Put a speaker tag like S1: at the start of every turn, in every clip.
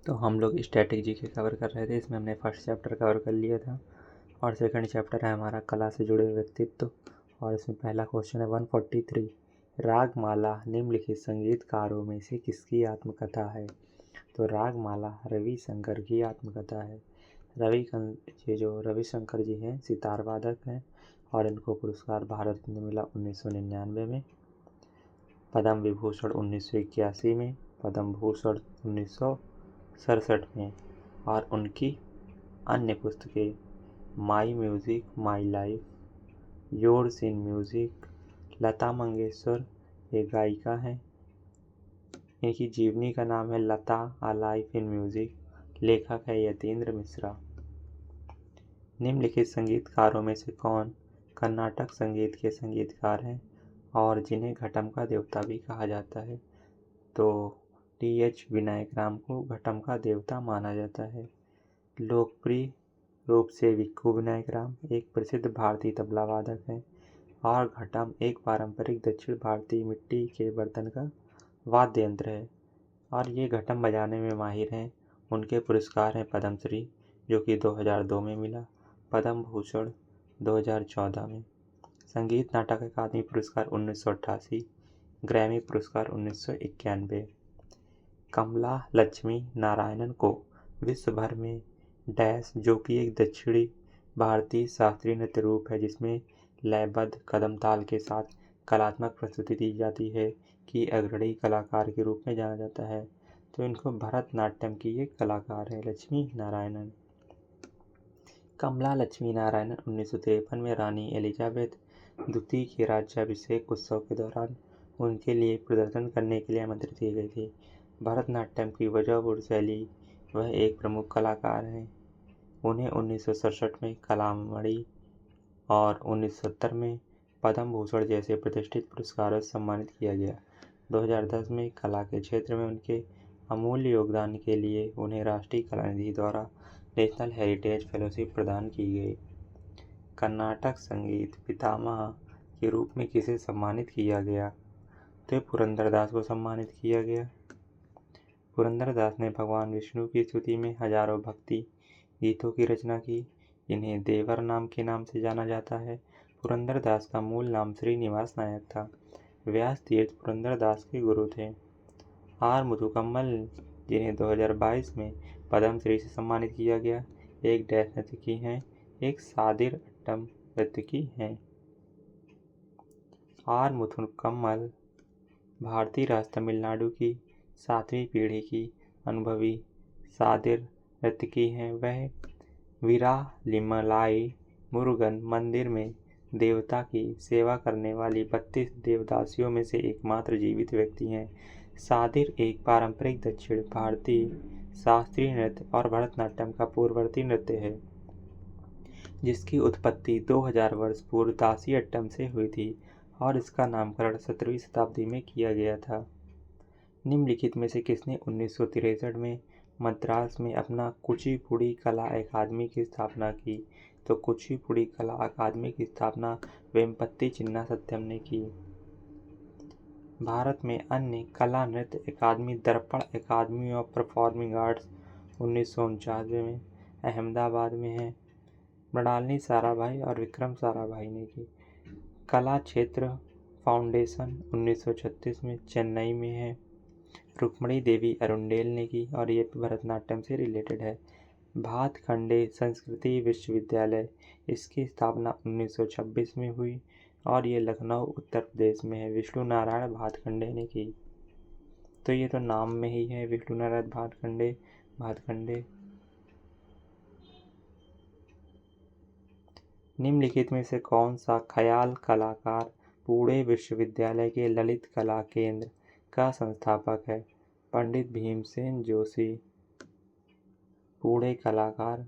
S1: तो हम लोग स्टैटिक जीके कवर कर रहे थे। इसमें हमने फर्स्ट चैप्टर कवर कर लिया था और सेकंड चैप्टर है हमारा कला से जुड़े व्यक्तित्व। और इसमें पहला क्वेश्चन है 143, रागमाला निम्नलिखित संगीतकारों में से किसकी आत्मकथा है? तो रागमाला रविशंकर की आत्मकथा है। ये जो रविशंकर जी हैं सितार वादक हैं और इनको पुरस्कार भारत रत्न मिला 1999 में, पद्म विभूषण 1981 में, पद्म भूषण 1967 में। और उनकी अन्य पुस्तकें my music my life, yours in music, Lata Mangeshkar एक गायिका हैं, इनकी जीवनी का नाम है लता आ लाइफ इन म्यूज़िक, लेखक है यतीन्द्र मिश्रा। निम्नलिखित संगीतकारों में से कौन कर्नाटक संगीत के संगीतकार हैं और जिन्हें घटम का देवता भी कहा जाता है? तो टी.एच. विनायक राम को घटम का देवता माना जाता है। लोकप्रिय रूप से विक्कू विनायक राम एक प्रसिद्ध भारतीय तबला वादक हैं और घटम एक पारंपरिक दक्षिण भारतीय मिट्टी के बर्तन का वाद्य यंत्र है और ये घटम बजाने में माहिर हैं। उनके पुरस्कार हैं पद्मश्री जो कि 2002 में मिला, पद्म भूषण 2014 में, संगीत नाटक अकादमी पुरस्कार 1988, ग्रैमी पुरस्कार 1991। कमला लक्ष्मी नारायणन को विश्व भर में डैश, जो कि एक दक्षिणी भारतीय शास्त्रीय नृत्य रूप है जिसमें लयबद्ध कदम ताल के साथ कलात्मक प्रस्तुति दी जाती है, की अग्रणी कलाकार के रूप में जाना जाता है। तो इनको भरतनाट्यम की एक कलाकार है लक्ष्मी नारायणन। कमला लक्ष्मी नारायणन 1953 में रानी एलिजाबेथ द्वितीय के राज्याभिषेक उत्सव के दौरान उनके लिए प्रदर्शन करने के लिए आमंत्रित की गई थी। भरतनाट्यम की वजहपुर शैली वह एक प्रमुख कलाकार हैं। उन्हें 1967 में कलामणि और 1970 में पद्म भूषण जैसे प्रतिष्ठित पुरस्कारों से सम्मानित किया गया। 2010 में कला के क्षेत्र में उनके अमूल्य योगदान के लिए उन्हें राष्ट्रीय कला निधि द्वारा नेशनल हेरिटेज फेलोशिप प्रदान की गई। कर्नाटक संगीत पितामह के रूप में किसे सम्मानित किया गया? तो पुरंदरदास को सम्मानित किया गया। पुरंदरदास ने भगवान विष्णु की स्तुति में हजारों भक्ति गीतों की रचना की। इन्हें देवर नाम के नाम से जाना जाता है। पुरंदरदास का मूल नाम श्रीनिवास नायक था। व्यास तीर्थ पुरंदरदास के गुरु थे। आर मुथुकम्मल जिन्हें 2022 में पद्मश्री से सम्मानित किया गया, एक डैश नर्तकी हैं, एक सादिर अट्टम नर्तकी हैं। आर मुथुकम्मल भारतीय राज्य तमिलनाडु की 7वीं पीढ़ी की अनुभवी सादिर नर्तकी हैं। वह वीरालिमलाई मुरुगन मंदिर में देवता की सेवा करने वाली 32 देवदासियों में से एकमात्र जीवित व्यक्ति हैं। सादिर एक पारंपरिक दक्षिण भारतीय शास्त्रीय नृत्य और भरतनाट्यम का पूर्ववर्ती नृत्य है जिसकी उत्पत्ति 2000 वर्ष पूर्व दासियट्टम से हुई थी और इसका नामकरण 17वीं शताब्दी में किया गया था। निम्नलिखित में से किसने 1963 में मद्रास में अपना कुचिपुड़ी कला अकादमी की स्थापना की? तो कुचिपुड़ी कला अकादमी की स्थापना वेम्पत्ति चिन्ना सत्यम ने की। भारत में अन्य कला नृत्य अकादमी दर्पण अकादमी ऑफ परफॉर्मिंग आर्ट्स 1949 में अहमदाबाद में है। मृणालिनी साराभाई और विक्रम साराभाई ने की। कला क्षेत्र फाउंडेशन 1936 में चेन्नई में है। रुक्मणी देवी अरुंडेल ने की और ये भरतनाट्यम से रिलेटेड है। भातखंडे संस्कृति विश्वविद्यालय, इसकी स्थापना 1926 में हुई और ये लखनऊ उत्तर प्रदेश में है। विष्णु नारायण भातखंडे ने की। तो ये तो नाम में ही है, विष्णु नारायण भातखंडे। निम्नलिखित में से कौन सा ख्याल कलाकार पुणे विश्वविद्यालय के ललित कला केंद्र का संस्थापक है? पंडित भीमसेन जोशी। पुणे कलाकार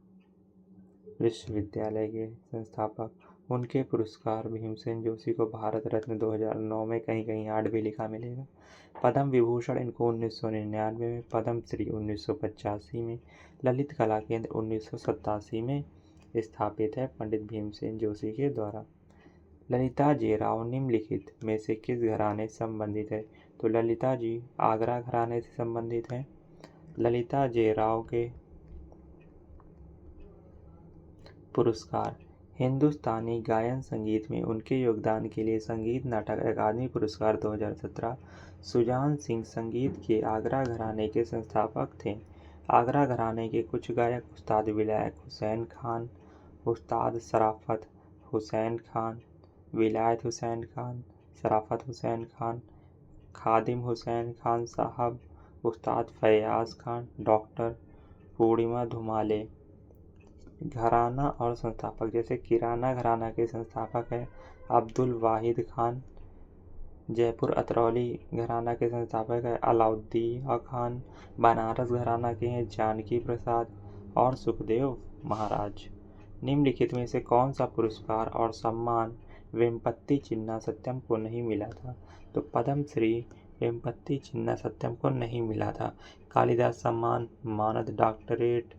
S1: विश्वविद्यालय के संस्थापक। उनके पुरस्कार भीमसेन जोशी को भारत रत्न 2009 में कहीं कहीं 8 भी लिखा मिलेगा। पद्म विभूषण इनको 1999 में, पद्मश्री 1985 में, ललित कला केंद्र 1987 में स्थापित है पंडित भीमसेन जोशी के द्वारा। ललिता जी राव निम्नलिखित में से किस घराने से संबंधित है? तो ललिता जी आगरा घराने से संबंधित हैं। ललिता जे राव के पुरस्कार। हिंदुस्तानी गायन संगीत में उनके योगदान के लिए संगीत नाटक अकादमी पुरस्कार 2017। सुजान सिंह संगीत के आगरा घराने के संस्थापक थे। आगरा घराने के कुछ गायक उस्ताद विलायत हुसैन खान, उस्ताद शराफत हुसैन खान, विलायत हुसैन खान, शराफत हुसैन खान, खादिम हुसैन खान साहब, उस्ताद फैयाज खान, डॉक्टर पूर्णिमा धुमाले। घराना और संस्थापक जैसे किराना घराना के संस्थापक हैं अब्दुल वाहिद खान। जयपुर अतरौली घराना के संस्थापक है अलाउद्दीन खान। बनारस घराना के हैं जानकी प्रसाद और सुखदेव महाराज। निम्नलिखित में से कौन सा पुरस्कार और सम्मान वेम्पति चिन्ना सत्यम को नहीं मिला था? तो पद्मश्री वेम्पति चिन्ना सत्यम को नहीं मिला था। कालिदास सम्मान, मानद डॉक्टरेट,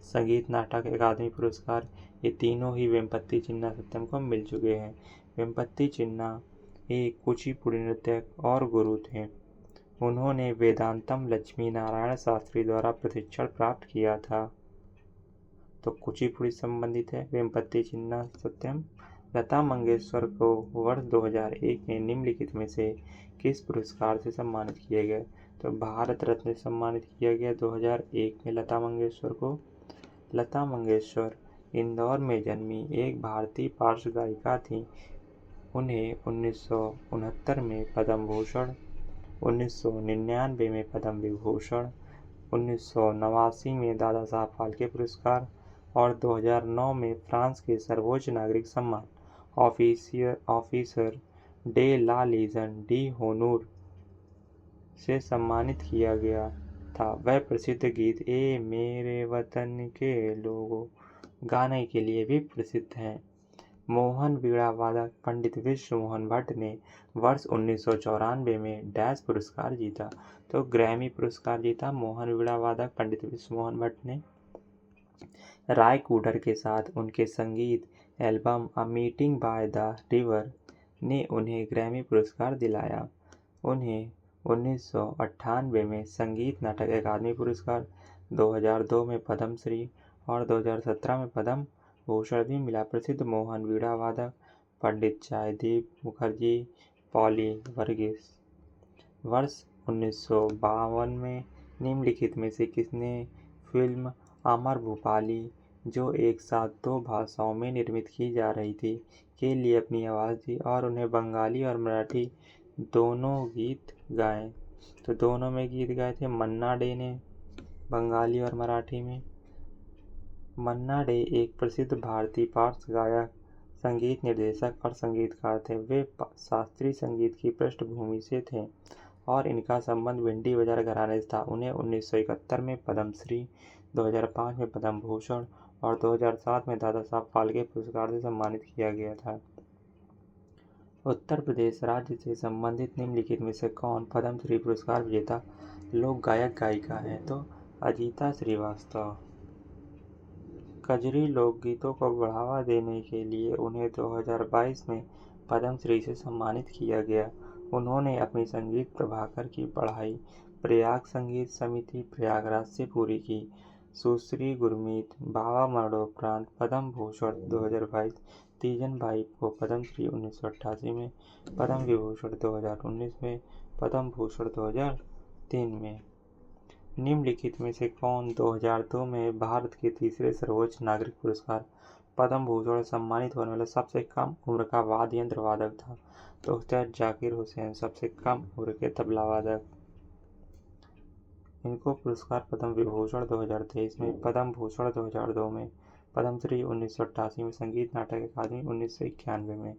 S1: संगीत नाटक अकादमी पुरस्कार, ये तीनों ही वेम्पति चिन्ना सत्यम को मिल चुके हैं। वेम्पति चिन्ना एक कुचिपुड़ी नृत्यक और गुरु थे। उन्होंने वेदांतम लक्ष्मी नारायण शास्त्री द्वारा प्रशिक्षण प्राप्त किया था। तो कुचिपुड़ी संबंधित है वेम्पति चिन्ना सत्यम। लता मंगेशकर को वर्ष 2001 में निम्नलिखित में से किस पुरस्कार से सम्मानित किया गया? तो भारत रत्न से सम्मानित किया गया 2001 में लता मंगेशकर को। लता मंगेशकर इंदौर में जन्मी एक भारतीय पार्श्व गायिका थी। उन्हें 1969 में पद्म भूषण, 1999 में पद्म विभूषण, 1989 में दादा साहब फाल्के पुरस्कार और 2009 में फ्रांस के सर्वोच्च नागरिक सम्मान ऑफिसर डे ला लीजन डी होनूर से सम्मानित किया गया था। वह प्रसिद्ध गीत ए मेरे वतन के लोगों गाने के लिए भी प्रसिद्ध हैं। मोहन वीणा वादक पंडित विश्व मोहन भट्ट ने वर्ष 1994 में डैश पुरस्कार जीता। तो ग्रैमी पुरस्कार जीता मोहन वीणा वादक पंडित विश्व मोहन भट्ट ने। राय कूडर के साथ उनके संगीत album a meeting by the river ने उन्हें ग्रैमी पुरस्कार दिलाया। उन्हें 1998 में संगीत नाटक अकादमी पुरस्कार, 2002 में पद्मश्री और 2017 में पद्म भूषण भी मिला। प्रसिद्ध मोहन वीणा वादक पंडित जयदीप मुखर्जी पॉली वर्गीस। वर्ष 1952 में निम्नलिखित में से किसने फिल्म अमर भूपाली, जो एक साथ 2 भाषाओं में निर्मित की जा रही थी, के लिए अपनी आवाज़ दी और उन्हें बंगाली और मराठी दोनों गीत गाए? तो दोनों में गीत गाए थे मन्ना डे ने, बंगाली और मराठी में। मन्ना डे एक प्रसिद्ध भारतीय पार्श्व गायक, संगीत निर्देशक और संगीतकार थे। वे शास्त्रीय संगीत की पृष्ठभूमि से थे और इनका संबंध भिंडी बाजार घराने से था। उन्हें 1971 में पद्मश्री, 2005 में पद्म भूषण और 2007 में दादा साहब फाल्के पुरस्कार से सम्मानित किया गया था। उत्तर प्रदेश राज्य से संबंधित निम्नलिखित में से कौन पद्मश्री पुरस्कार विजेता लोक गायक गायिका है? तो अजीता श्रीवास्तव। कजरी लोकगीतों को बढ़ावा देने के लिए उन्हें 2022 में पद्मश्री से सम्मानित किया गया। उन्होंने अपनी संगीत प्रभाकर की पढ़ाई प्रयाग संगीत समिति प्रयागराज से पूरी की। सुश्री गुरमीत बाबा मरणोपरांत पद्म भूषण 2022, तीजन बाई को पद्मश्री 1988 में, पद्म विभूषण 2019 में, पद्म भूषण 2003 में। निम्नलिखित में से कौन 2002 में भारत के तीसरे सर्वोच्च नागरिक पुरस्कार पद्म भूषण सम्मानित होने वाला सबसे कम उम्र का वाद्य यंत्र वादक था? तो उस्ताद जाकिर हुसैन सबसे कम उम्र के तबला वादक। इनको पुरस्कार पद्म विभूषण 2023 में, पद्म भूषण 2002 में, पद्मश्री 1988 में, संगीत नाटक अकादमी 1991 में।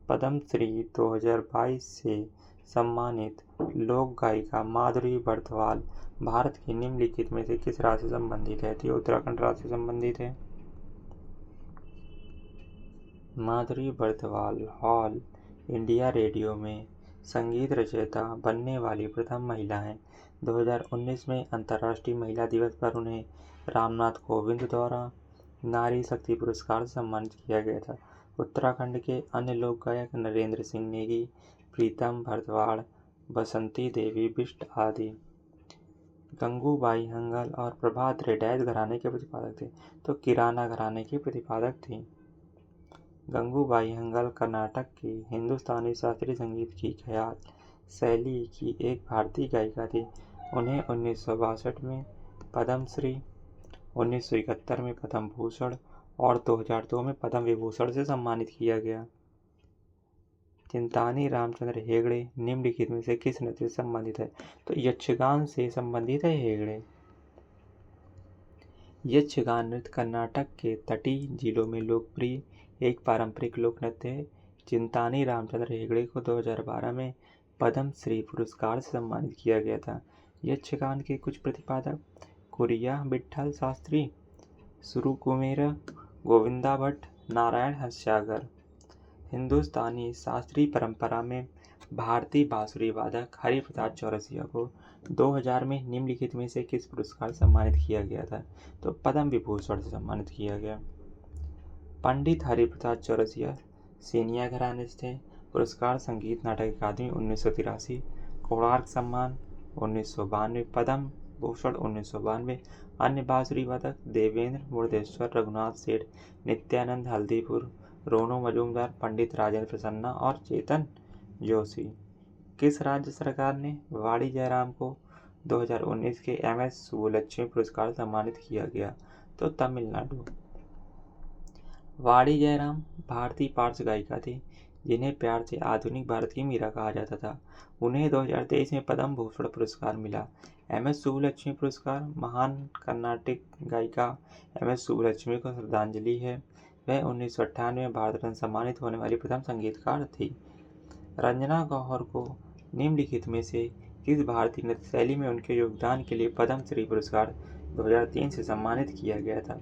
S1: पद्मश्री 2022 से सम्मानित लोक गायिका माधुरी बर्दवाल भारत की निम्नलिखित में से किस राज्य से संबंधित है? तो उत्तराखंड राज्य से संबंधित है। माधुरी बर्दवाल ऑल इंडिया रेडियो में संगीत रचयिता बनने वाली प्रथम महिला हैं। 2019 में अंतर्राष्ट्रीय महिला दिवस पर उन्हें रामनाथ कोविंद द्वारा नारी शक्ति पुरस्कार से सम्मानित किया गया था। उत्तराखंड के अन्य लोक गायक नरेंद्र सिंह नेगी, प्रीतम भरद्वाज, बसंती देवी बिष्ट आदि। गंगूबाई हंगल और प्रभात रे डैश घराने के प्रतिपादक थे, तो किराना घराने की प्रतिपादक थी। गंगूबाई हंगल कर्नाटक की हिंदुस्तानी शास्त्रीय संगीत की ख्याल शैली की एक भारतीय गायिका थी। उन्हें 1962 में पद्मश्री, 1971 में पद्म भूषण और 2002 में पद्म विभूषण से सम्मानित किया गया। चिंतानी रामचंद्र हेगड़े निम्नलिखित में से किस नृत्य से संबंधित है? तो यक्षगान से संबंधित है हेगड़े। यक्षगान नृत्य कर्नाटक के तटीय जिलों में लोकप्रिय एक पारंपरिक लोक नृत्य है। चिंतानी रामचंद्र हेगड़े को 2012 में पद्मश्री पुरस्कार से सम्मानित किया गया था। यक्षगान के कुछ प्रतिपादक कुरिया विट्ठल शास्त्री, सुरुकुमेर, गोविंदा भट्ट, नारायण हंससागर। हिंदुस्तानी शास्त्रीय परंपरा में भारतीय बांसुरी वादक हरिप्रसाद चौरसिया को 2000 में निम्नलिखित में से किस पुरस्कार से सम्मानित किया गया था? तो पद्म विभूषण से सम्मानित किया गया। पंडित हरिप्रसाद चौरसिया सेनिया घराने से थे। पुरस्कार संगीत नाटक अकादमी 1983, कोणार्क सम्मान 1992, पद्म भूषण 1992। अन्य बांसुरी वादक देवेंद्र मुर्देश्वर, रघुनाथ सेठ, नित्यानंद हल्दीपुर, रोनो मजूमदार, पंडित राजेंद्र प्रसन्ना और चेतन जोशी। किस राज्य सरकार ने वाड़ी जयराम को 2019 के MS सुब्बुलक्ष्मी पुरस्कार सम्मानित किया गया? तो तमिलनाडु। वाड़ी जयराम भारतीय पार्श्व गायिका थी, जिन्हें प्यार से आधुनिक भारत की मीरा कहा जाता था। उन्हें 2023 में पद्म भूषण पुरस्कार मिला। MS सुब्बुलक्ष्मी पुरस्कार महान कर्नाटिक गायिका MS सुब्बुलक्ष्मी को श्रद्धांजलि है। वह 1998 में भारत रत्न सम्मानित होने वाली प्रथम संगीतकार थी। रंजना गौहर को निम्नलिखित में से किस भारतीय नृत्य शैली में उनके योगदान के लिए पद्मश्री पुरस्कार 2003 से सम्मानित किया गया था?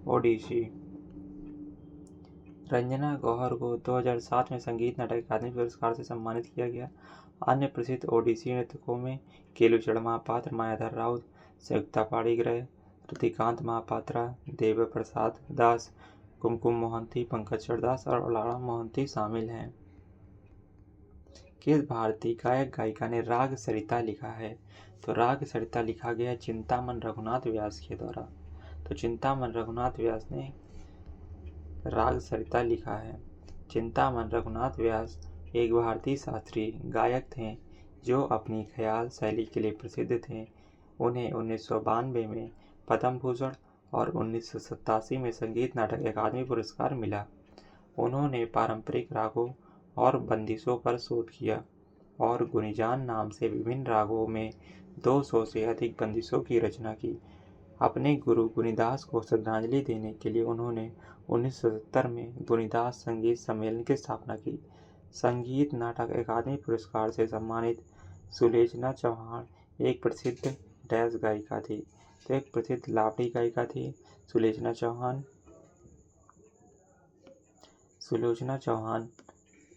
S1: ओडिसी। रंजना गौहर को 2007 में संगीत नाटक अकादमी पुरस्कार से सम्मानित किया गया। अन्य प्रसिद्ध ओडिसी नृतकों में केलुचरण महापात्र, मायाधर राउत, संयुक्ता पाणिग्राही, रतिकांत महापात्रा, देव प्रसाद दास, कुमकुम मोहंती, पंकज दास और लाड़ा मोहंती शामिल हैं। किस भारतीय गायक गायिका ने राग सरिता लिखा है? तो राग सरिता लिखा गया चिंतामन रघुनाथ व्यास के द्वारा। तो चिंतामन रघुनाथ व्यास ने राग सरिता लिखा है। चिंतामन रघुनाथ व्यास एक भारतीय शास्त्रीय गायक थे जो अपनी ख्याल शैली के लिए प्रसिद्ध थे। उन्हें 1992 में पद्म भूषण और 1987 में संगीत नाटक अकादमी पुरस्कार मिला। उन्होंने पारंपरिक रागों और बंदिशों पर शोध किया और गुनीजान नाम से विभिन्न रागों में 200 से अधिक बंदिशों की रचना की। अपने गुरु गुनीदास को श्रद्धांजलि देने के लिए उन्होंने 1970 में गुनीदास संगीत सम्मेलन की स्थापना की। संगीत नाटक अकादमी पुरस्कार से सम्मानित सुलोचना चौहान एक प्रसिद्ध डैश गायिका थी। तो एक प्रसिद्ध लावड़ी गायिका थी सुलोचना चौहान। सुलोचना चौहान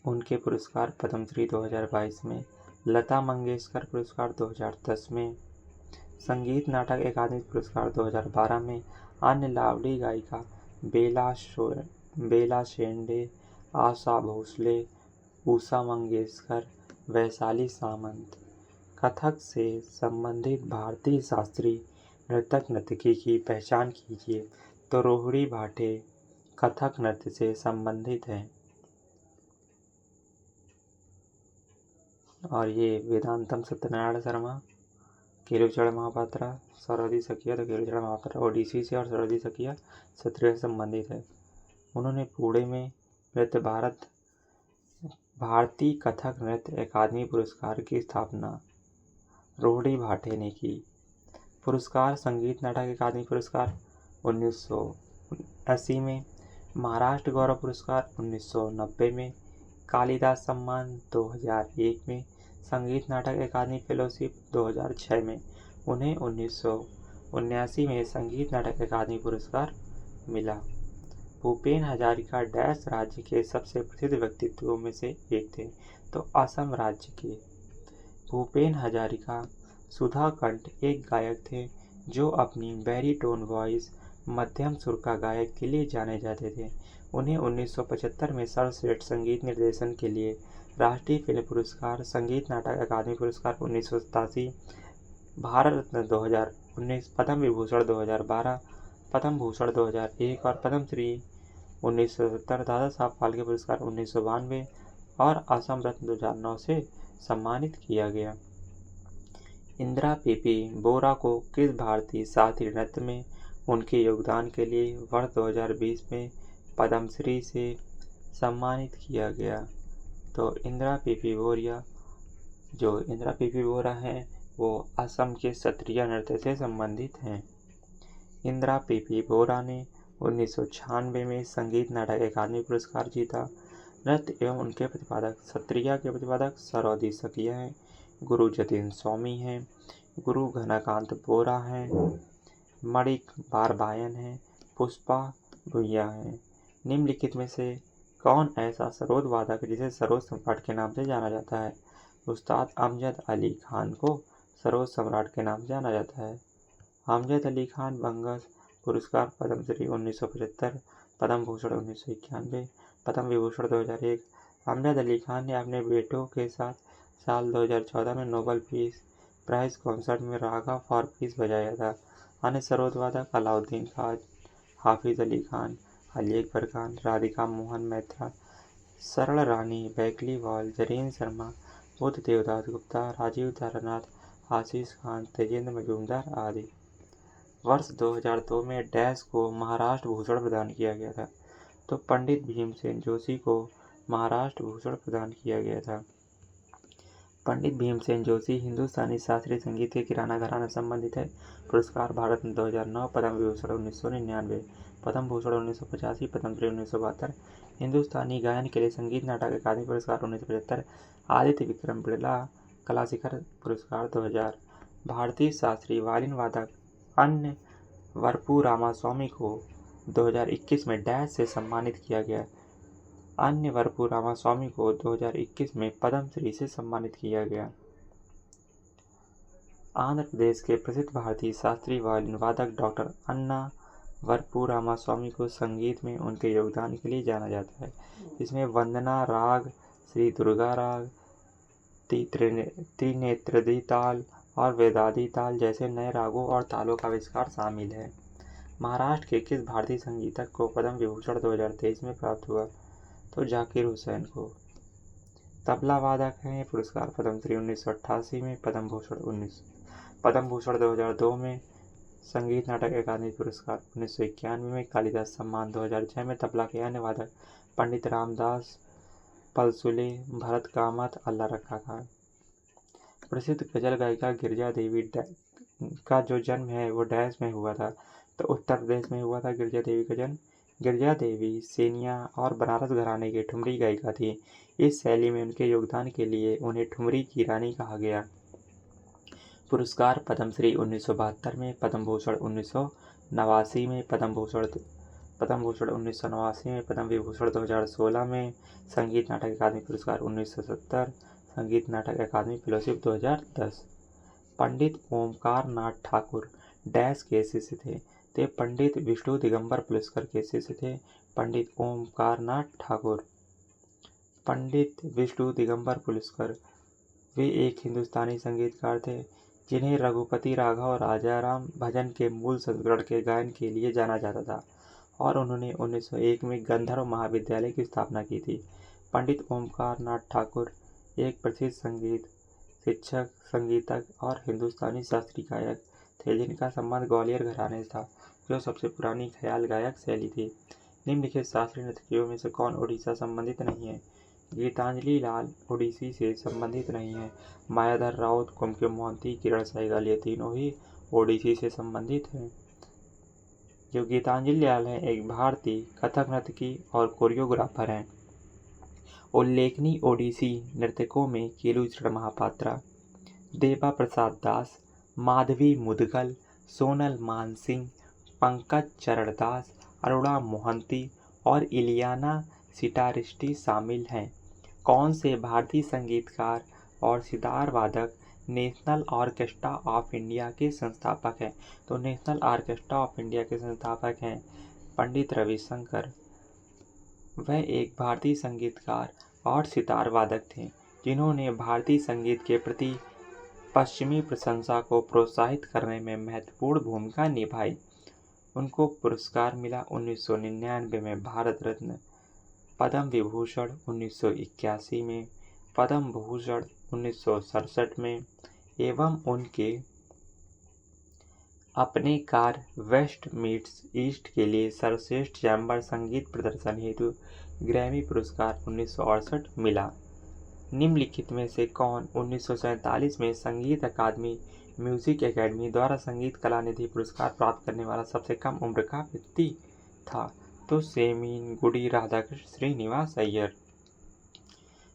S1: उनके पुरस्कार पद्मश्री 2022 में, लता मंगेशकर पुरस्कार 2010 में, संगीत नाटक अकादमी पुरस्कार 2012 में। अन्य लावड़ी गायिका बेला शेंडे, आशा भोसले, उषा मंगेशकर, वैशाली सामंत। कथक से संबंधित भारतीय शास्त्रीय नर्तक नर्तकी की पहचान कीजिए। तो रोहिणी भाटे कथक नृत्य से संबंधित है और ये वेदांतम सत्यनारायण शर्मा, केलुचरण महापात्रा, सरस्वती सखिया। तो केलुचरण महापात्रा ओडिसी से और सरस्वती सखिया क्षत्रिय से संबंधित है। उन्होंने पुणे में नृत्य भारतीय कथक नृत्य अकादमी पुरस्कार की स्थापना रोहिणी भाटे ने की। पुरस्कार संगीत नाटक अकादमी पुरस्कार 1980 में, महाराष्ट्र गौरव पुरस्कार 1990 में, कालिदास सम्मान 2001 में, संगीत नाटक अकादमी फेलोशिप 2006 में। उन्हें 1979 में संगीत नाटक अकादमी पुरस्कार मिला। भूपेन हजारिका डैश राज्य के सबसे प्रसिद्ध व्यक्तित्वों में से एक थे? तो असम राज्य के। भूपेन हजारिका सुधाकंठ एक गायक थे जो अपनी बैरीटोन वॉइस, मध्यम सुर का गायक के लिए जाने जाते थे। उन्हें 1975 में सर्वश्रेष्ठ संगीत निर्देशन के लिए राष्ट्रीय फिल्म पुरस्कार, संगीत नाटक अकादमी पुरस्कार 1987, भारत रत्न 2019, पद्म विभूषण 2012, पद्म भूषण 2001 और पद्म श्री 1970, दादा साहब फाल्के पुरस्कार 1992 और असम रत्न 2009 से सम्मानित किया गया। इंदिरा पीपी बोरा को किस भारतीय शास्त्रीय नृत्य में उनके योगदान के लिए वर्ष 2020 में पद्मश्री से सम्मानित किया गया? तो इंदिरा पीपी बोरा हैं वो असम के सत्रिय नृत्य से संबंधित हैं। इंदिरा पीपी बोरा ने 1996 में संगीत नाटक अकादमी पुरस्कार जीता। नृत्य एवं उनके प्रतिपादक सत्रिया के प्रतिपादक सरोदी सकिया हैं, गुरु जतिन स्वामी हैं, गुरु घनकांत बोरा हैं, मणिक बारबायन हैं, पुष्पा भुइया हैं। निम्नलिखित में से कौन ऐसा सरोद वादक जिसे सरोद सम्राट के नाम से जाना जाता है? उस्ताद अमजद अली खान को सरोद सम्राट के नाम से जाना जाता है। अमजद अली खान बंगस पुरस्कार पद्मश्री 1975, पद्म भूषण 1991, पद्म विभूषण 2001। अमजद अली खान ने अपने बेटों के साथ साल 2014 में नोबेल पीस प्राइज कॉन्सर्ट में रागा फॉर पीस बजाया था। अन्य सरोद वादक अलाउद्दीन खान, हाफिज अली खान, अली अकबर खान, राधिका मोहन मैत्रा, सरल रानी बैकलीवाल, जरीन शर्मा, बुद्ध देवदास गुप्ता, राजीव तारानाथ, आशीष खान, तेजेंद्र मजूमदार आदि। वर्ष 2002 में डैश को महाराष्ट्र भूषण प्रदान किया गया था। तो पंडित भीमसेन जोशी को महाराष्ट्र भूषण प्रदान किया गया था। पंडित भीमसेन जोशी हिंदुस्तानी शास्त्रीय संगीत के किराना घराना संबंधित है। पुरस्कार भारत में 2009, पद्म विभूषण 1999, पद्म भूषण 1985, पद्मश्री 1972, हिंदुस्तानी गायन के लिए संगीत नाटक अकादमी पुरस्कार 1975, आदित्य विक्रम बिड़ला कलाशिखर पुरस्कार 2000। भारतीय शास्त्रीय वायलिन वादक अन्य वरपू रामास्वामी को 2021 में डैश से सम्मानित किया गया। अन्य वरपू रामास्वामी को 2021 में पद्मश्री से सम्मानित किया गया। आंध्र प्रदेश के प्रसिद्ध भारतीय शास्त्रीय वायलिन वादक डॉक्टर अन्ना वरपू रामास्वामी को संगीत में उनके योगदान के लिए जाना जाता है। इसमें वंदना राग, श्री दुर्गा राग, त्रिनेत्रदी ताल और वेदादी ताल जैसे नए रागों और तालों का आविष्कार शामिल है। महाराष्ट्र के किस भारतीय संगीतक को पद्म विभूषण 2023 में प्राप्त हुआ? तो जाकिर हुसैन को। तबला वादक हैं, पुरस्कार पद्मश्री 1988 में, पद्म भूषण 2002 में, संगीत नाटक अकादमी पुरस्कार 1991 में, कालिदास सम्मान 2006 में। तबला के अन्य वादक पंडित रामदास पलसुले, भरत कामत, अल्लाह रखा खान। प्रसिद्ध गजल गायिका गिरिजा देवी का जो जन्म है वो डैश में हुआ था? तो उत्तर प्रदेश में हुआ था गिरिजा देवी का जन्म। गिरिजा देवी सेनिया और बनारस घराने की ठुमरी गायिका थी। इस शैली में उनके योगदान के लिए उन्हें ठुमरी की रानी कहा गया। पुरस्कार पद्मश्री 1972 में, पद्म भूषण 1989 में, पद्म भूषण 1989 में, पद्म विभूषण 2016 में, संगीत नाटक अकादमी पुरस्कार 1970, संगीत नाटक अकादमी फेलोशिप 2010। पंडित ओमकार नाथ ठाकुर डैश के शिष्य थे? ते पंडित विष्णु दिगंबर पुलस्कर के शिष्य थे पंडित ओमकार नाथ ठाकुर। पंडित विष्णु दिगंबर पुलस्कर वे एक हिंदुस्तानी संगीतकार थे जिन्हें रघुपति राघव और राजाराम भजन के मूल संस्करण के गायन के लिए जाना जाता था और उन्होंने 1901 में गंधर्व महाविद्यालय की स्थापना की थी। पंडित ओमकार नाथ ठाकुर एक प्रसिद्ध संगीत शिक्षक, संगीतक और हिंदुस्तानी शास्त्रीय गायक थे जिनका संबंध ग्वालियर घराने से था, जो सबसे पुरानी ख्याल गायक शैली थी। निम्नलिखित शास्त्रीय नर्तकियों में से कौन ओडिशा संबंधित नहीं है? गीतांजलि लाल ओडिसी से संबंधित नहीं है। मायाधर राउत, कुमके मोहंती, किरण सहगल ये तीनों ही ओडिसी से संबंधित हैं। जो गीतांजलि लाल हैं एक भारतीय कथक नर्तकी और कोरियोग्राफर हैं। उल्लेखनीय ओडिसी नर्तकों में केलूचरण महापात्रा, देवा प्रसाद दास, माधवी मुदगल, सोनल मानसिंह, पंकज चरण दास, अरुणा मोहंती और इलियाना सिटारिस्टी शामिल हैं। कौन से भारतीय संगीतकार और सितार वादक नेशनल ऑर्केस्ट्रा ऑफ इंडिया के संस्थापक हैं? तो नेशनल ऑर्केस्ट्रा ऑफ इंडिया के संस्थापक हैं पंडित रविशंकर। वह एक भारतीय संगीतकार और सितार वादक थे जिन्होंने भारतीय संगीत के प्रति पश्चिमी प्रशंसा को प्रोत्साहित करने में महत्वपूर्ण भूमिका निभाई। उनको पुरस्कार मिला 1999 में भारत रत्न, पद्म विभूषण 1981 में, पद्म भूषण 1967 में एवं उनके अपने कार्य वेस्ट मीट्स ईस्ट के लिए सर्वश्रेष्ठ चैम्बर संगीत प्रदर्शन हेतु ग्रैमी पुरस्कार 1968 मिला। निम्नलिखित में से कौन 1947 में संगीत अकादमी म्यूजिक एकेडमी द्वारा संगीत कला निधि पुरस्कार प्राप्त करने वाला सबसे कम उम्र का व्यक्ति था? तो सेमीन गुडी राधाकृष्ण श्रीनिवास अय्यर।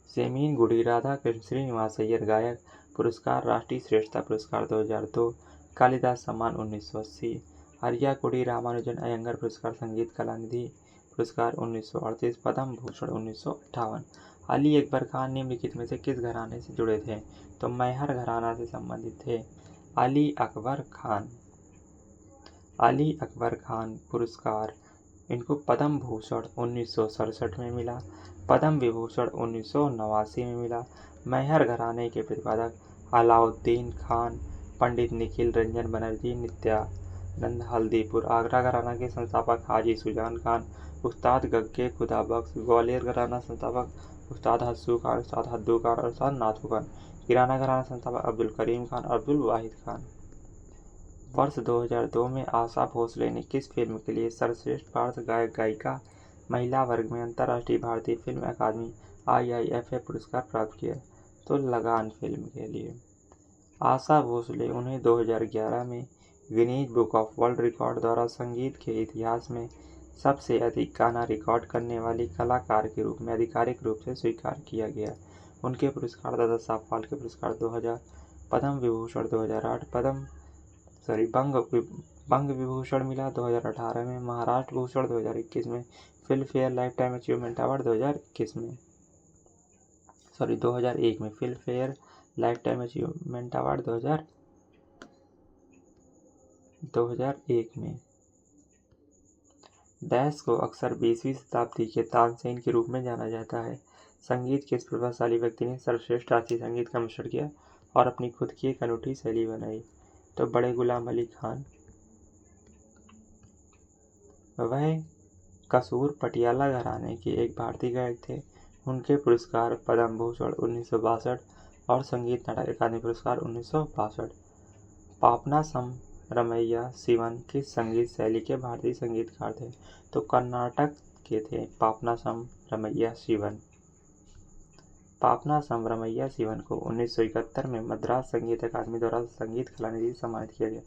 S1: सेमीन गुडी राधाकृष्ण श्रीनिवास अय्यर गायक पुरस्कार राष्ट्रीय श्रेष्ठता पुरस्कार 2002, कालिदास सम्मान 1980, अरियाकुडी रामानुजन अयंगर पुरस्कार संगीत कला निधि पुरस्कार 1938, पद्म भूषण 1958। अली अकबर खान निम्नलिखित में से किस घराने से जुड़े थे? तो मैहर घराना से संबंधित थे अली अकबर खान। अली अकबर खान पुरस्कार इनको पद्म भूषण 1967 में मिला, पद्म विभूषण 1989 में मिला। मैहर घराने के प्रतिपादक अलाउद्दीन खान, पंडित निखिल रंजन बनर्जी, नित्यानंद हल्दीपुर। आगरा घराना के संस्थापक हाजी सुजान खान, उस्ताद गग्गे खुदा बख्श। ग्वालियर घराना संस्थापक उस्ताद हस्सू खान, उस्ताद हद्दू खान और उस्ताद नाथू खान। किराना घराना संस्थापक अब्दुल करीम खान, अब्दुल वाहिद खान। वर्ष 2002 में आशा भोसले ने किस फिल्म के लिए सर्वश्रेष्ठ पार्श्व गायक गायिका महिला वर्ग में अंतर्राष्ट्रीय भारतीय फिल्म अकादमी IIFA पुरस्कार प्राप्त किया? तो लगान फिल्म के लिए। आशा भोसले उन्हें 2011 में Guinness book of world record द्वारा संगीत के इतिहास में सबसे अधिक गाना रिकॉर्ड करने वाली कलाकार के रूप में आधिकारिक रूप से स्वीकार किया गया। उनके पुरस्कार दादा साहब फाल्के पुरस्कार 2000, पद्म विभूषण 2008, बंग विभूषण मिला 2018 में, महाराष्ट्र भूषण 2021 में, film fair life time achievement award 2001 में, film fair life time achievement award 2001 में। डैश को अक्सर 20वीं शताब्दी के तानसेन के रूप में जाना जाता है। संगीत के इस प्रतिभाशाली व्यक्ति ने सर्वश्रेष्ठ शास्त्रीय संगीत का मिश्रण किया और अपनी खुद की एक अनूठी शैली बनाई। तो बड़े गुलाम अली खान, वह कसूर पटियाला घराने के एक भारतीय गायक थे। उनके पुरस्कार पद्म भूषण 1962 और संगीत नाटक अकादमी पुरस्कार 1962। पापनासम रमैया शिवन किस संगीत शैली के भारतीय संगीतकार थे? तो कर्नाटक के थे पापनासम रमैया शिवन। पापनासम रमैया शिवन को 1971 में मद्रास संगीत अकादमी द्वारा संगीत कला निधि से सम्मानित किया गया।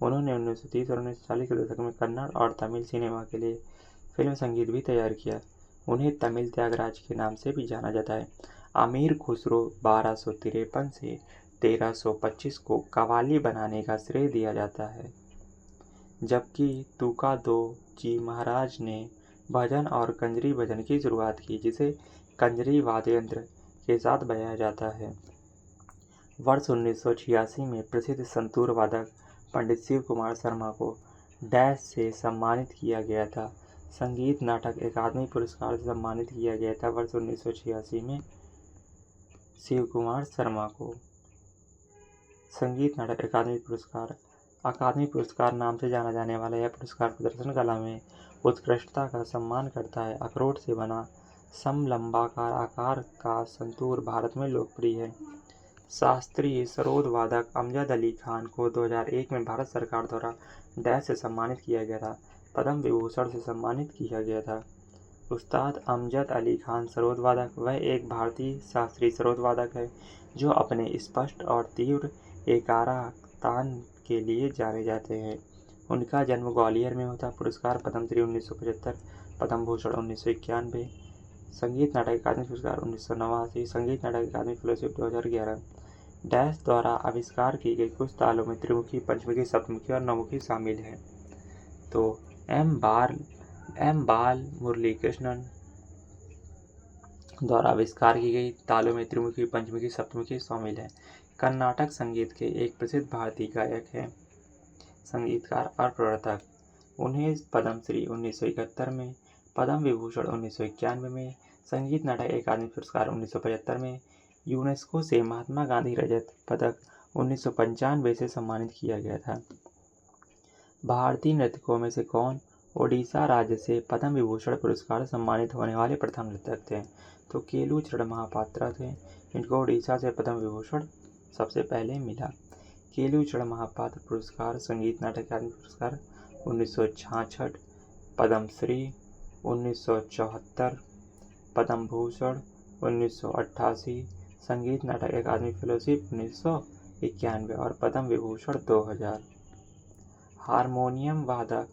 S1: उन्होंने 1930 और 1940 के दशक में कन्नड़ और तमिल सिनेमा के लिए फिल्म संगीत भी तैयार किया। उन्हें तमिल त्यागराज के नाम से भी जाना जाता है। अमीर खुसरो 1253 से 1325 को कव्वाली बनाने का श्रेय दिया जाता है, जबकि तुकादो जी महाराज ने भजन और कंजरी भजन की शुरुआत की, जिसे कंजरी वाद्य यंत्र के साथ बजाया जाता है। वर्ष 1986 में प्रसिद्ध संतूर वादक पंडित शिव कुमार शर्मा को डैश से सम्मानित किया गया था। संगीत नाटक अकादमी पुरस्कार से सम्मानित किया गया था वर्ष 1986 में शिव कुमार शर्मा को। संगीत नाटक अकादमी पुरस्कार नाम से जाना जाने वाला यह पुरस्कार प्रदर्शन कला में उत्कृष्टता का सम्मान करता है। अखरोट से बना समलंबाकार आकार का संतूर भारत में लोकप्रिय है। शास्त्रीय सरोद वादक अमजद अली खान को 2001 में भारत सरकार द्वारा डैश से सम्मानित किया गया था। पद्म विभूषण से सम्मानित किया गया था। उस्ताद अमजद अली खान सरोद वादक, वह एक भारतीय शास्त्रीय सरोद वादक है जो अपने स्पष्ट और तीव्र एकारा तान के लिए जाने जाते हैं। उनका जन्म ग्वालियर में हुआ था। पुरस्कार पद्मश्री 1975, पद्म भूषण 1991, संगीत नाटक अकादमी पुरस्कार 1989, संगीत नाटक अकादमी फेलोशिप 2011। डैश द्वारा आविष्कार की गई कुछ तालों में त्रिमुखी, पंचमुखी, सप्तमुखी और नवमुखी शामिल हैं। तो एम बाल मुरली कृष्णन द्वारा आविष्कार की गई तालों में त्रिमुखी, पंचमुखी, सप्तमुखी शामिल है। कर्नाटक संगीत के एक प्रसिद्ध भारतीय गायक हैं, संगीतकार और प्रवर्तक। उन्हें पद्मश्री 1971 में, पद्म विभूषण 1991 में, संगीत नाटक अकादमी पुरस्कार 1975 में, यूनेस्को से महात्मा गांधी रजत पदक 1995 से सम्मानित किया गया था। भारतीय नर्तकों में से कौन ओडिशा राज्य से पद्म विभूषण पुरस्कार से सम्मानित होने वाले प्रथम नर्तक थे? तो केलुचरण महापात्रा थे, इनको ओडिशा से पद्म विभूषण सबसे पहले मिला। केलुचरण महापात्र पुरस्कार संगीत नाटक अकादमी पुरस्कार 1966, पद्मश्री 1974, पद्म भूषण 1988, संगीत नाटक अकादमी फेलोशिप 1991 और पद्म विभूषण 2000। हारमोनियम वादक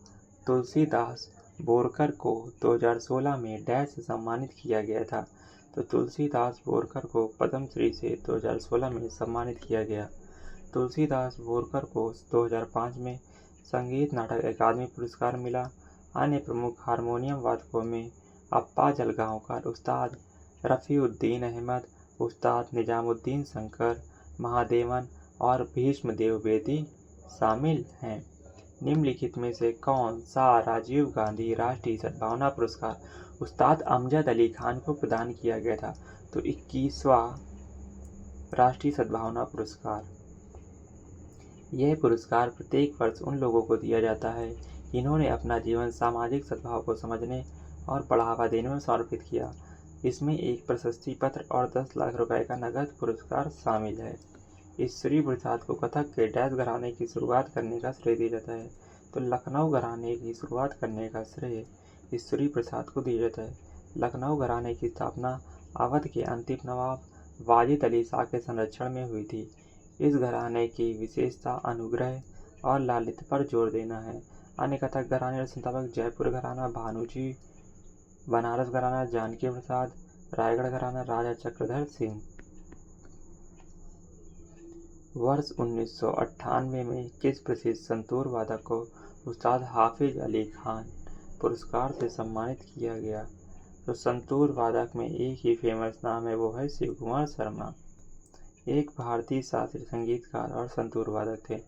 S1: तुलसीदास बोरकर को 2016 में डैश से सम्मानित किया गया था। तो तुलसीदास बोरकर को पद्मश्री से 2016 में सम्मानित किया गया। तुलसीदास बोरकर को 2005 में संगीत नाटक अकादमी पुरस्कार मिला। अन्य प्रमुख हारमोनियम वादकों में अप्पा जलगांवकर, उस्ताद रफ़ीउद्दीन अहमद, उस्ताद निजामुद्दीन शंकर महादेवन और भीष्मदेव बेदी शामिल हैं। निम्नलिखित में से कौन सा राजीव गांधी राष्ट्रीय सद्भावना पुरस्कार उस्ताद अमजद अली खान को प्रदान किया गया था? तो 21वां राष्ट्रीय सद्भावना पुरस्कार। यह पुरस्कार प्रत्येक वर्ष उन लोगों को दिया जाता है जिन्होंने अपना जीवन सामाजिक सद्भाव को समझने और बढ़ावा देने में समर्पित किया। इसमें एक प्रशस्ति पत्र और 10 लाख रुपए का नगद पुरस्कार शामिल है। ईश्वरी प्रसाद को कथक के डैश घराने की शुरुआत करने का श्रेय दिया जाता है। तो लखनऊ घराने की शुरुआत करने का श्रेय ईश्वरी प्रसाद को दिया जाता है। लखनऊ घराने की स्थापना अवध के अंतिम नवाब वाजिद अली शाह के संरक्षण में हुई थी। इस घराने की विशेषता अनुग्रह और लालित्य पर जोर देना है। अन्य कथक घराने और संस्थापक जयपुर घराना भानुजी, बनारस घराना जानकी प्रसाद, रायगढ़ घराना राजा चक्रधर सिंह। वर्ष 1998 में किस प्रसिद्ध संतूर वादक को उस्ताद हाफिज अली खान पुरस्कार से सम्मानित किया गया? तो संतूर वादक में एक ही फेमस नाम है, वो है शिव कुमार शर्मा। एक भारतीय शास्त्रीय संगीतकार और संतूर वादक थे।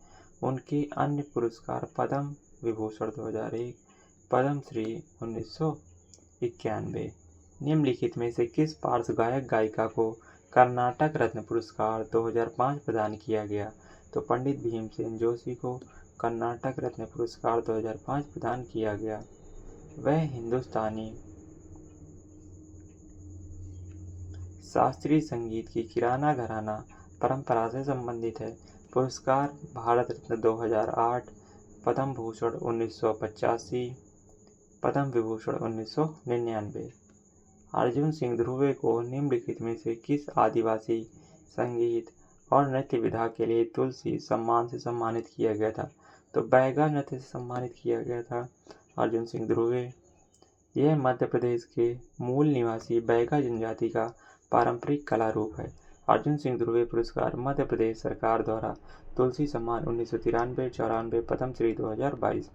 S1: उनके अन्य पुरस्कार पद्म विभूषण 2001, पद्मश्री 1991। निम्नलिखित में से किस पार्श्व गायक गायिका को कर्नाटक रत्न पुरस्कार 2005 प्रदान किया गया? तो पंडित भीमसेन जोशी को कर्नाटक रत्न पुरस्कार 2005 प्रदान किया गया। वह हिंदुस्तानी शास्त्रीय संगीत की किराना घराना परंपरा से संबंधित है। पुरस्कार भारत रत्न 2008, पद्म भूषण 1985, पद्म विभूषण 1999। अर्जुन सिंह ध्रुवे को निम्नलिखित में से किस आदिवासी संगीत और नृत्य विधा के लिए तुलसी सम्मान से सम्मानित किया गया था? तो बैगा नृत्य से सम्मानित किया गया था अर्जुन सिंह ध्रुवे। यह मध्य प्रदेश के मूल निवासी बैगा जनजाति का पारंपरिक कला रूप है। अर्जुन सिंह ध्रुवे पुरस्कार मध्य प्रदेश सरकार द्वारा तुलसी सम्मान 1993-94, पद्मश्री 2022।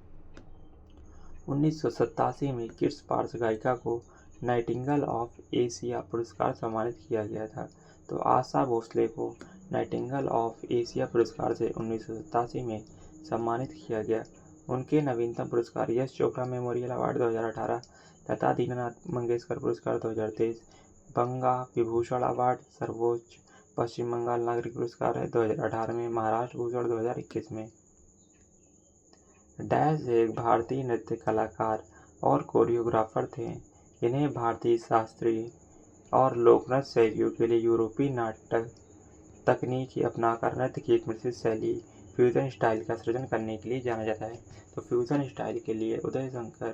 S1: 1987 में किस पार्श्व गायिका को नाइटिंगेल ऑफ एशिया पुरस्कार सम्मानित किया गया था? तो आशा भोसले को नाइटिंगेल ऑफ एशिया पुरस्कार से 1987 में सम्मानित किया गया। उनके नवीनतम पुरस्कार यश चोपड़ा मेमोरियल अवार्ड 2018 तथा दीनानाथ मंगेशकर पुरस्कार 2023, गंगा विभूषण अवार्ड सर्वोच्च पश्चिम बंगाल नागरिक पुरस्कार है 2018 में, महाराष्ट्र भूषण 2021 में। डैश एक भारतीय नृत्य कलाकार और कोरियोग्राफर थे। इन्हें भारतीय शास्त्रीय और लोकनृत्य शैलियों के लिए यूरोपीय नाटक तकनीकी अपनाकर नृत्य की एक मिश्रित शैली फ्यूजन स्टाइल का सृजन करने के लिए जाना जाता है। तो फ्यूजन स्टाइल के लिए उदय शंकर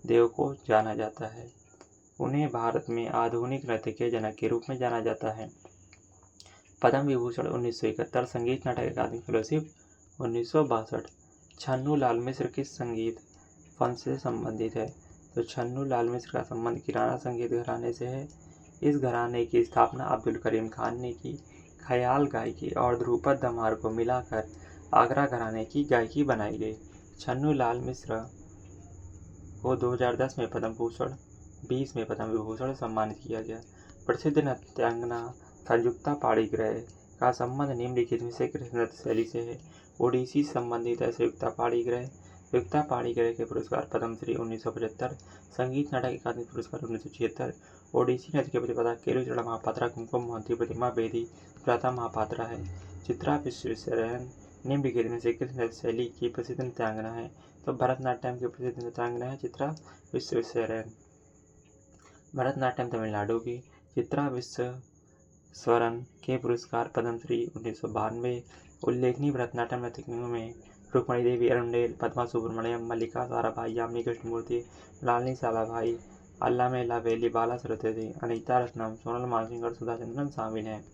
S1: देव को जाना जाता है। उन्हें भारत में आधुनिक नृत्य के जनक के रूप में जाना जाता है। पद्म विभूषण 1971, संगीत नाटक अकादमी फेलोशिप 1962। छन्नू लाल मिश्र किस संगीत फन से संबंधित है? तो छन्नू लाल मिश्र का संबंध किराना संगीत घराने से है। इस घराने की स्थापना अब्दुल करीम खान ने की। ख्याल गायकी और ध्रुपद धमार को मिलाकर आगरा घराने की गायकी बनाई गई। छन्नू लाल मिश्र को 2010 में पद्म भूषण, 20 में पद्म विभूषण सम्मानित किया गया। प्रसिद्ध नृत्यांगना संयुक्ता पाणिग्राही का संबंध निम्नलिखित में से किस नृत्य शैली से है? ओडिसी संबंधित है संयुक्ता पाणिग्राही। संयुक्ता पाणिग्राही के पुरस्कार पद्मश्री 1975, संगीत नाटक अकादमी पुरस्कार 1976। ओडिसी नृत्य के प्रतिपादक केलुचरण महापात्रा, कुमकुम मोहंती, प्रतिमा बेदी, सुजाता महापात्रा है। चित्रा विश्वेश्वरैया निम्नलिखित में से किस नृत्य शैली की प्रसिद्ध नृत्यांगना है? तो भरतनाट्यम की प्रसिद्ध नृत्यांगना है चित्रा विश्वेश्वरैया। भरतनाट्यम तमिलनाडु की। चित्रा विश्वेश्वरन के पुरस्कार पद्मश्री 1992। उल्लेखनीय भरतनाट्यम नर्तकियों में रुक्मणी देवी अरुंडेल, पद्मा सुब्रमण्यम, मल्लिका साराभाई, यामिनी कृष्णमूर्ति, लालनी सालाभाई, अल्लामेला वेली, बाला सरस्वती, अनीता रत्नम, सोनल मानसिंह और सुधा चंद्रन शामिल हैं।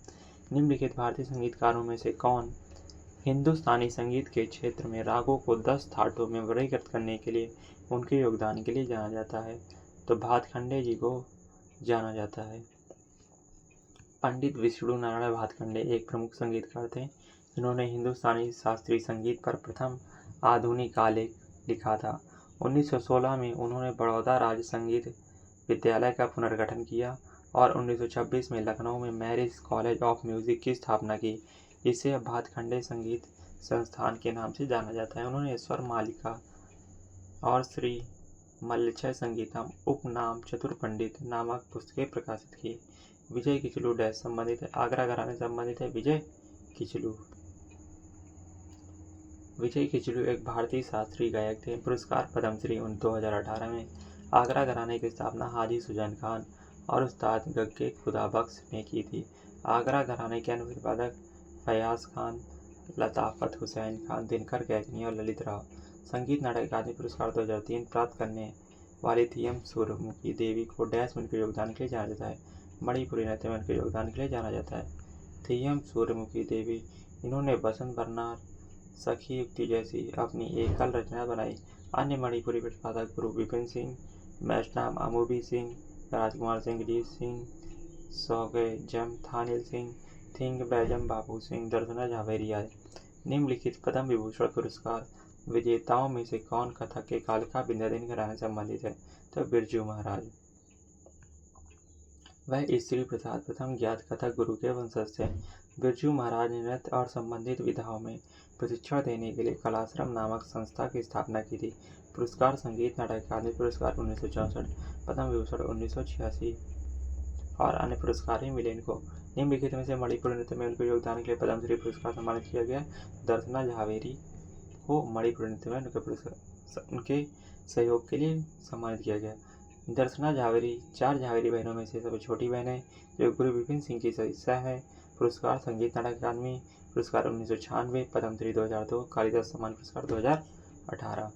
S1: निम्नलिखित भारतीय संगीतकारों में से कौन हिंदुस्तानी संगीत के क्षेत्र में रागों को 10 थाटों में वर्गीकृत करने के लिए उनके योगदान के लिए जाना जाता है? तो भातखंडे जी को जाना जाता है। पंडित विष्णु नारायण भातखंडे एक प्रमुख संगीतकार थे जिन्होंने हिंदुस्तानी शास्त्रीय संगीत पर प्रथम आधुनिक आलेख लिखा था। 1916 में उन्होंने बड़ौदा राज्य संगीत विद्यालय का पुनर्गठन किया और 1926 में लखनऊ में मैरिज कॉलेज ऑफ म्यूजिक की स्थापना की, जिसे अब भातखंडे संगीत संस्थान के नाम से जाना जाता है। उन्होंने स्वर मालिका और श्री मल्लछय संगीतम उपनाम चतुर पंडित नामक पुस्तकें प्रकाशित की। विजय किचलू डैश संबंधित है? आगरा घराने से संबंधित है विजय किचलू। विजय किचलू एक भारतीय शास्त्रीय गायक थे। पुरस्कार पद्मश्री 2018 में। आगरा घराने की स्थापना हाजी सुजैन खान और उस्ताद गग्गे खुदा बख्श ने की थी। आगरा घराने के अन्य प्रतिपादक फयाज खान, लताफत हुसैन खान, दिनकर कैकनी और ललित राव। संगीत नाटक अकादमी पुरस्कार 2003 प्राप्त करने वाली थीयम सूर्यमुखी देवी को डैश में उनके योगदान के लिए जाना जाता है? मणिपुरी नृत्य में उनके योगदान के लिए जाना जाता है। थीयम सूर्यमुखी देवी, इन्होंने बसंत बरनार, सखी युक्ति जैसी अपनी एकल रचना बनाई। अन्य मणिपुरी प्रतिपादक गुरु विपिन सिंह, मैष्नाम अमूबी सिंह, राजकुमार सिंह, जीत सिंह, सौगे जम, थानिल सिंह, थिंग बैजम बाबू सिंह, दर्शना झावेरी आदि। निम्नलिखित पद्म विभूषण पुरस्कार विजेताओं में से कौन कथक के कालिका विद्याधीन घराने से संबंधित है? तो बिरजू महाराज। वह स्त्री प्रसाद प्रथम ज्ञात कथक गुरु के वंशज थे। बिरजू महाराज ने नृत्य और संबंधित विधाओं में प्रशिक्षण देने के लिए कलाश्रम नामक संस्था की स्थापना की थी। पुरस्कार संगीत नाटक अकादमी पुरस्कार 1964, पद्म विभूषण 1986 और अन्य पुरस्कार भी मिले इनको। निम्नलिखित में से मणिपुरी नृत्य में उनके योगदान के लिए पद्मश्री पुरस्कार सम्मानित किया गया। दर्शना झावेरी को मणिपुरी नृत्य में उनके सहयोग के लिए सम्मानित किया गया। दर्शना झावेरी 4 झावेरी बहनों में से सबसे छोटी बहन है जो गुरु विपिन सिंह की सदस्य है। पुरस्कार संगीत नाटक अकादमी पुरस्कार 1996, पद्मश्री 2002, कालिदास सम्मान पुरस्कार 2018।